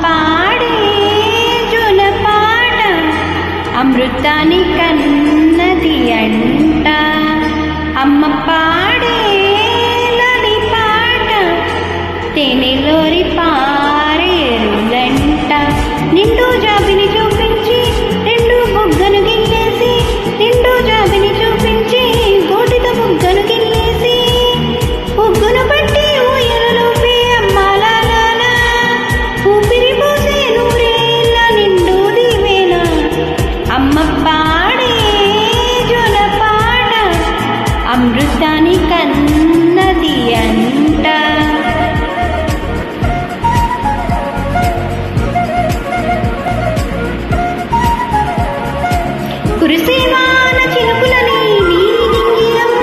పాడే జోలపాట అమృతాన్ని కన్నది అంట. అమ్మ పాడే లాలి పాట తేనెలోరి పారేరులంట. నిండు జాబిని చూపించి రెండు బుగ్గను గిల్లేసి, నిండు జాబిని చూపించి గోటితో బుగ్గను గిల్లేసి, బుగ్గను బట్టి ఊయలలోపే అమ్మాలాల ఊపిరి పోసే నూరేళ్ళ నిండు దీవేన. అమ్మ పాడే జోలపాట అమృతాన్ని కన్నది అంట. కురిసేవాన చినుకులని నీలింగి అమ్మ,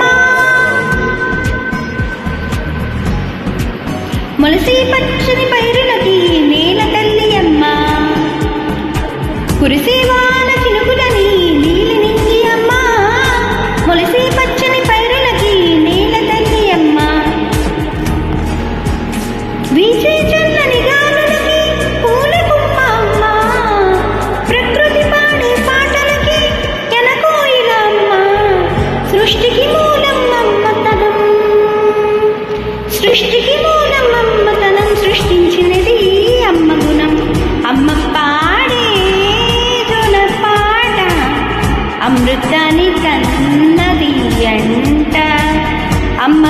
మొలసి పచ్చని పైరులకి నేల తల్లి అమ్మ. కురిసేవాన చినుకులని నీలింగి అమ్మ, మొలసి పచ్చని పైరులకి నేల తల్లి అమ్మ. వీచే చల్లని గాలులకి పూల కుమ్మ అమ్మ, ప్రకృతి పాడే పాటలకి ఎనకోయిల అమ్మ. సృష్టికి మూలం మమ్మతనం, సృష్టికి మూలం మమ్మతనం, సృష్టించినది అమ్మ గుణం. అమ్మ పాడే జోలపాట అమృతాన్ని కన్నది అంట. అమ్మ